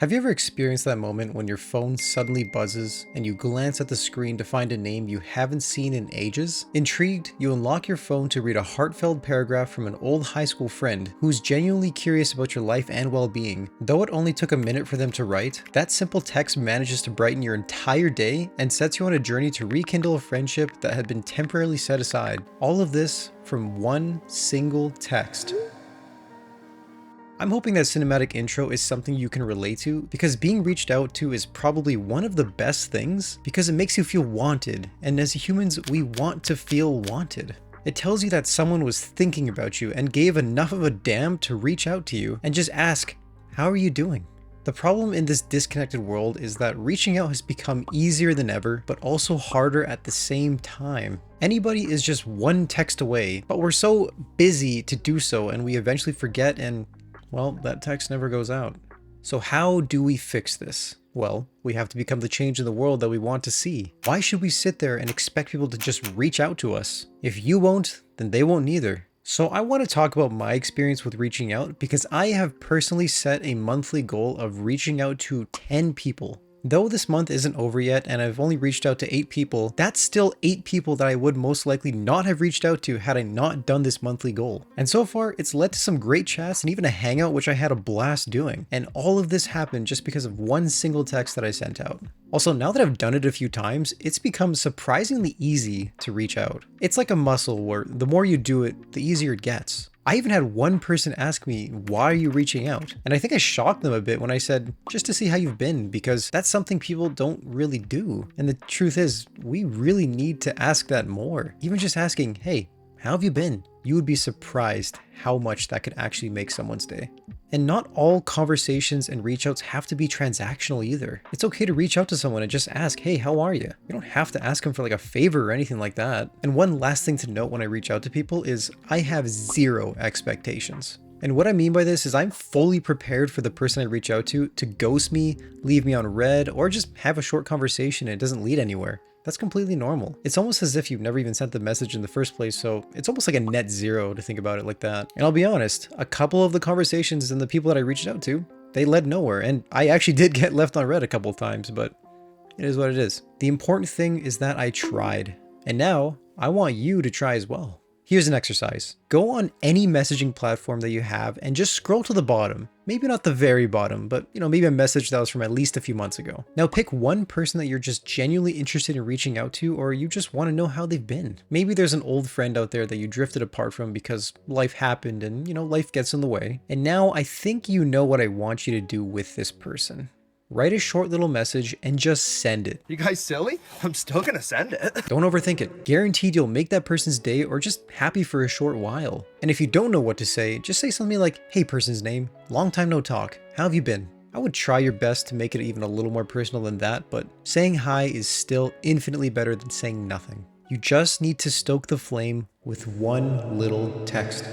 Have you ever experienced that moment when your phone suddenly buzzes and you glance at the screen to find a name you haven't seen in ages? Intrigued, you unlock your phone to read a heartfelt paragraph from an old high school friend who's genuinely curious about your life and well-being. Though it only took a minute for them to write, that simple text manages to brighten your entire day and sets you on a journey to rekindle a friendship that had been temporarily set aside. All of this from one single text. I'm hoping that cinematic intro is something you can relate to, because being reached out to is probably one of the best things because it makes you feel wanted, and as humans we want to feel wanted. It tells you that someone was thinking about you and gave enough of a damn to reach out to you and just ask, how are you doing? The problem in this disconnected world is that reaching out has become easier than ever, but also harder at the same time. Anybody is just one text away, but we're so busy to do so and we eventually forget, and well, that text never goes out. So how do we fix this? Well, we have to become the change in the world that we want to see. Why should we sit there and expect people to just reach out to us? If you won't, then they won't neither. So I want to talk about my experience with reaching out because I have personally set a monthly goal of reaching out to 10 people. Though this month isn't over yet and I've only reached out to 8 people, that's still 8 people that I would most likely not have reached out to had I not done this monthly goal. And so far, it's led to some great chats and even a hangout which I had a blast doing. And all of this happened just because of one single text that I sent out. Also, now that I've done it a few times, it's become surprisingly easy to reach out. It's like a muscle where the more you do it, the easier it gets. I even had one person ask me, why are you reaching out? And I think I shocked them a bit when I said, just to see how you've been, because that's something people don't really do. And the truth is, we really need to ask that more. Even just asking, hey, how have you been? You would be surprised how much that could actually make someone's day. And not all conversations and reach outs have to be transactional either. It's okay to reach out to someone and just ask, hey, how are you? You don't have to ask them for like a favor or anything like that. And one last thing to note when I reach out to people is I have zero expectations. And what I mean by this is I'm fully prepared for the person I reach out to ghost me, leave me on red, or just have a short conversation and it doesn't lead anywhere. That's completely normal. It's almost as if you've never even sent the message in the first place, so it's almost like a net zero to think about it like that. And I'll be honest, a couple of the conversations and the people that I reached out to, they led nowhere, and I actually did get left on red a couple of times, but it is what it is. The important thing is that I tried, and now I want you to try as well. Here's an exercise. Go on any messaging platform that you have and just scroll to the bottom. Maybe not the very bottom, but maybe a message that was from at least a few months ago. Now pick one person that you're just genuinely interested in reaching out to, or you just want to know how they've been. Maybe there's an old friend out there that you drifted apart from because life happened and life gets in the way. And now I think you know what I want you to do with this person. Write a short little message and just send it. You guys silly? I'm still gonna send it. Don't overthink it. Guaranteed you'll make that person's day or just happy for a short while. And if you don't know what to say, just say something like, hey person's name, long time no talk, how have you been? I would try your best to make it even a little more personal than that, but saying hi is still infinitely better than saying nothing. You just need to stoke the flame with one little text.